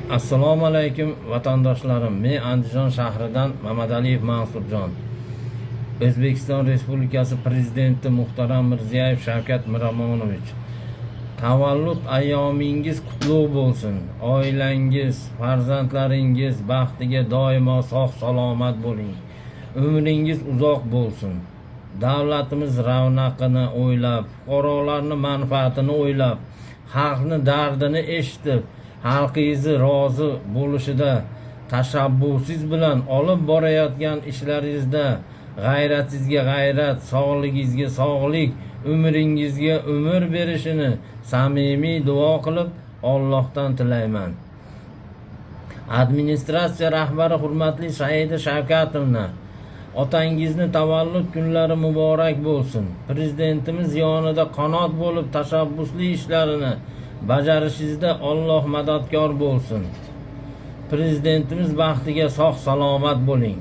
Assalomu alaykum vatandoshlarim. Men Andijon shahridan Mamadaliyev Mansurjon. O'zbekiston Respublikasi Prezidenti Muhtaram Mirziyoyev Shavkat Miromonovich. Tavallud ayyomingiz qutlug' bo'lsin. Oilangiz, farzandlaringiz baxtiga doimo sog' salomat bo'ling. Umringiz uzoq bo'lsin. Davlatimiz ravnaqini o'ylab, fuqarolarning manfaatini o'ylab, xalqning dardini eshitib, xalqingizni rozi bo'lishida tashabbusingiz bilan olib borayotgan ishlaringizda g'ayratingizga g'ayrat, sog'ligingizga sog'lik, umringizga umr berishini samimiy duo qilib Allohdan tilayman. Administratsiya rahbari hurmatli Saida Shavkatovna, otangizni tavallud kunlari muborak bo'lsin. Prezidentimiz yonida qanot bo'lib tashabbusli ishlarini bajarishingizda Alloh madadkor bo'lsin. Prezidentimiz baxtiga sog' salomat bo'ling.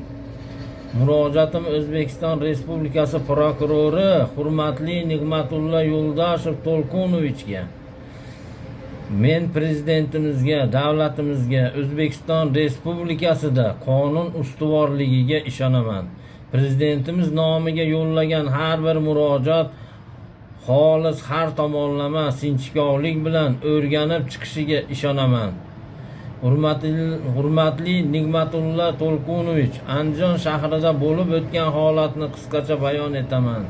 Murojaatim O'zbekiston Respublikasi prokurori hurmatli Nig'matulla Yo'ldashev To'lqunovichga. Men prezidentimizga, davlatimizga, O'zbekiston Respublikasida qonun ustuvorligiga ishonaman. Prezidentimiz nomiga yo'llagan har bir murojaat xolis, har tomonlama sinchkovlik bilan o'rganib chiqishiga ishonaman. Hurmatli Nig'matulla To'lqunovich, Andijon shahrida bo'lib o'tgan holatni qisqacha bayon etaman.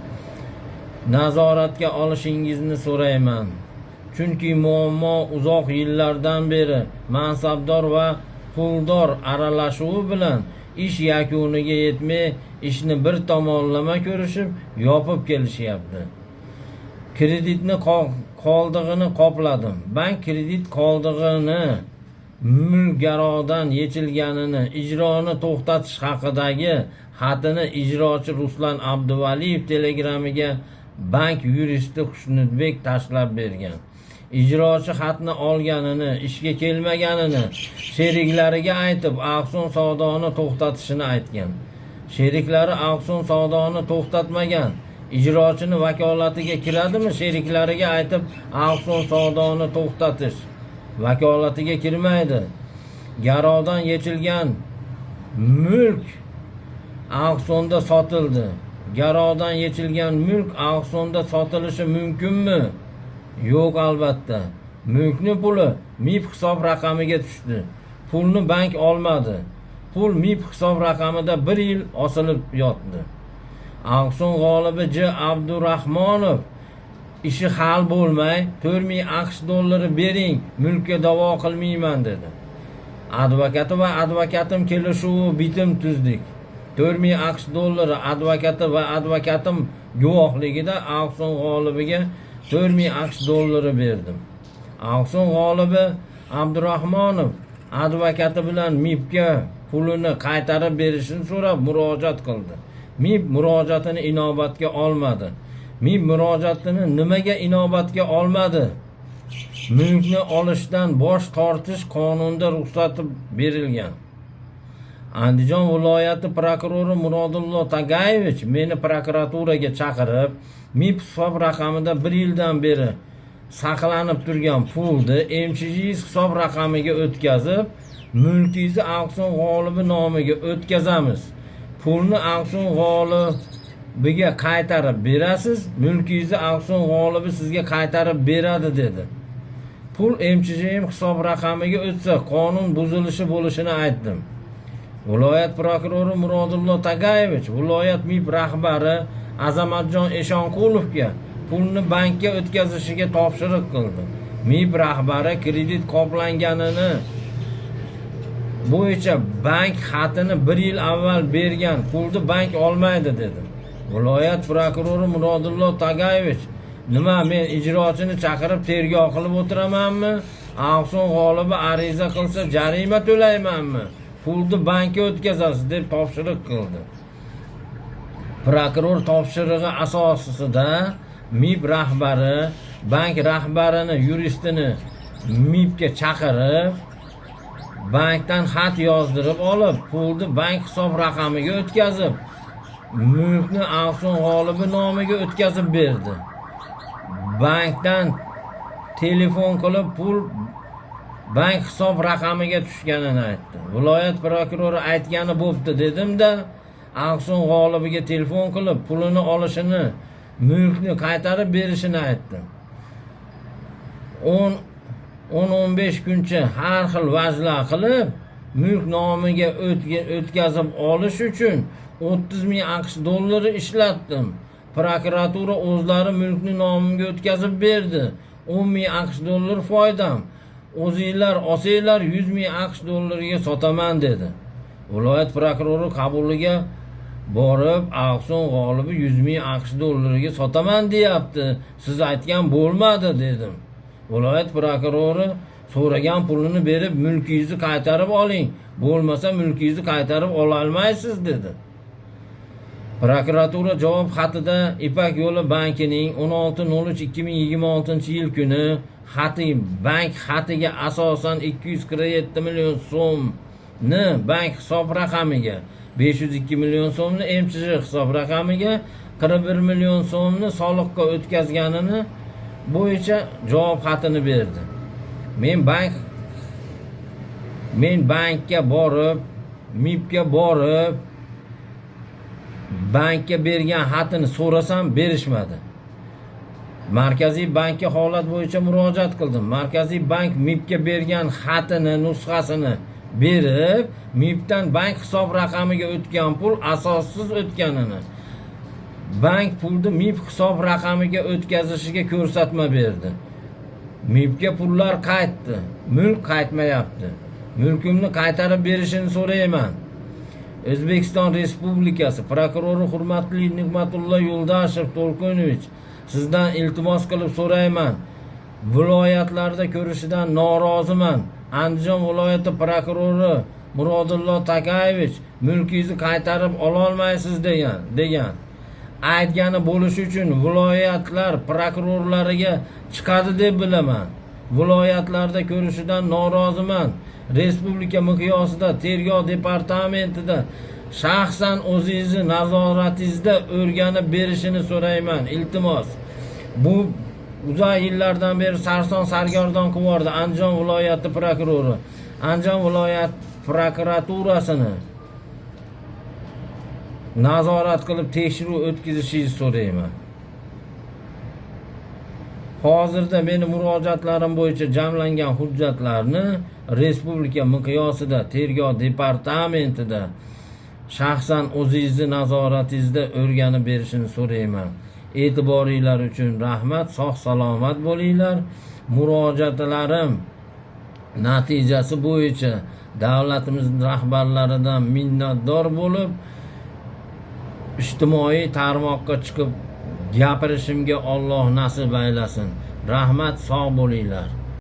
Nazoratga olishingizni so'rayman. Chunki muammo uzoq yillardan beri mansabdor va puldor aralashuvi bilan ish yakuniga yetmay, ishni bir tomonlama ko'rishib, yopib kelishyapti. Kreditni qoldig'ini qopladim. Bank kredit qoldig'ini mulk garovdan yechilganini, ijroni to'xtatish haqidagi xatini ijrochi Ruslan Abduvaliyev telegramiga bank yuristi Xushnudbek tashlab bergan. Ijrochi xatni olganini, ishga kelmaganini sheriklariga aytib, auksion savdoni to'xtatishini aytgan. Sheriklari auksion savdoni to'xtatmagan. Ijrochini vakolatiga kiradimi? Sheriklariga aytib, auksion savdoni to'xtatish vakolatiga kirmaydi. Garovdan yechilgan mulk auksionda sotildi. Garovdan yechilgan mulk auksionda sotilishi mumkinmi? Yo'q, albatta. Mulkni puli MIP hisob raqamiga tushdi. Pulni bank olmadi. Pul MIP hisob raqamida 1 yil osilib yotdi. Auksion g'olibi J. Abdurahmonov ishi hal bo'lmay 4000 AQSh dollari bering, mulkka da'vo qilmayman dedi. Advokati va advokatim kelishuvi bitim tuzdik. 4000 AQSh dollari advokati va advokatim guvohligida auksion g'olibiga 4000 AQSh dollari berdim. Auksion g'olibi Abdurahmonov advokati bilan MIPga pulini qaytarib berishini so'rab murojaat qildi. MIP murojaatini inobatga olmadi. MIP murojaatini nimaga inobatga olmadi? Mulkni olishdan bosh tortish qonunda ruxsati berilgan. Andijon viloyati prokurori Murodullo Tagayevich meni prokuraturaga chaqirib, MIP hisob raqamida 1 yildan beri saqlanib turgan pulni MCHIS hisob raqamiga o'tkazib, mulkingizni auksion g'olibi nomiga o'tkazamiz. Pulni auksion g'olibiga qaytarib berasiz, mulkingizni auksion g'olibi sizga qaytarib beradi dedi. Pul MCHM hisob raqamiga o'tsa qonun buzilishi bo'lishini aytdim. Viloyat prokurori Murodullo Tagayevich viloyat MIP rahbari Azamatjon Eshonqulovga pulni bankka o'tkazishiga topshiriq qildi. MIP rahbari kredit qoplanganini bo'yicha bank xatini 1 yil avval bergan, pulni bank olmaydi dedi. Viloyat prokurori Murodullo Tagayevich, nima men ijrochini chaqirib tergov qilib o'tiramanmi? Auksion g'olibi ariza qilsa jarima to'laymanmi? Pulni bankka o'tkazasiz deb topshiriq qildi. Prokuror topshirig'i asosida MIP rahbari bank rahbarini, yuristini MIPga chaqirib, bankdan xat yozdirib olib, pulni bank hisob raqamiga o'tkazib, mulkni auksion g'olibi nomiga o'tkazib berdi. Bankdan telefon qilib pul bank hisob raqamiga tushganini aytdi. Viloyat prokurori aytgani bo'pti dedim-da, auksion g'olibiga telefon qilib, pulini olishini, mulkni qaytarib berishini aytdim. 10-15 kuncha har xil vajlar qilib, mulk nomiga o'tkazib olish uchun 30 ming AQSh dollari ishlatdim. Prokuratura o'zlari mulkni nomimga o'tkazib berdi. 10 ming AQSh dollari foydam. O'zinglar olsanglar 100 ming AQSh dollariga sotaman dedi. Viloyat prokurori qabuliga borib, auksion g'olibi 100 ming AQSh dollariga sotaman deyapti. Siz aytgan bo'lmadi dedim. Viloyat prokurori so'ragan pulini berib, mulkingizni qaytarib oling. Bo'lmasa mulkingizni qaytarib ola olmaysiz dedi. Prokuratura javob xatida Ipak yo'li bankining 16.03.2026 yil kuni bank xatiga asosan 247 million so'mni bank hisob raqamiga, 502 million so'mni MChJ hisob raqamiga, 41 million so'mni soliqqa o'tkazganini bo'yicha javob xatini berdi. Men bankka borib, MIBga borib, bankka bergan xatini so'rasam berishmadi. Markaziy bankka holat bo'yicha murojaat qildim. Markaziy bank MIBga bergan xatini nusxasini berib, MIBdan bank hisob raqamiga o'tgan pul asossiz o'tganini, bank pulni MIB hisob raqamiga o'tkazishiga ko'rsatma berdi. MIBga pullar qaytdi, mulk qaytmayapti. Mulkimni qaytarib berishini so'rayman. O'zbekiston Respublikasi prokurori hurmatli Nig'matullo Yo'ldashev To'lqinovich, sizdan iltimos qilib so'rayman. Viloyatlarda ko'rishidan noroziman. Andijon viloyati prokurori Murodullo Takayevich mulkingizni qaytarib ola olmaysiz degan. Aytgani bo'lishi uchun viloyatlar prokurorlariga chiqadi deb bilaman. Viloyatlarda ko'rishidan noroziman. Respublika miqyosida tergov departamentida shaxsan o'zingizni nazoratingizda o'rganib berishini so'rayman. Iltimos. Bu uzoq yillardan beri sarson sargardon qilardi Andijon viloyati prokurori. Andijon viloyat prokuraturasini nazorat qilib tekshiruv o'tkazishingizni so'rayman. Hozirda meni murojaatlarim bo'yicha jamlangan hujjatlarni respublika miqyosida tergov departamentida shaxsan o'zingizni nazoratingizda o'rganib berishini so'rayman. E'tiboringlar uchun rahmat, sog' salomat bo'linglar. Murojaatlarim natijasi bo'yicha davlatimiz rahbarlaridan minnatdor bo'lib, ijtimoiy tarmoqqa chiqib gapirishimga Alloh nasib aylasin. Rahmat, sog' bo'linglar.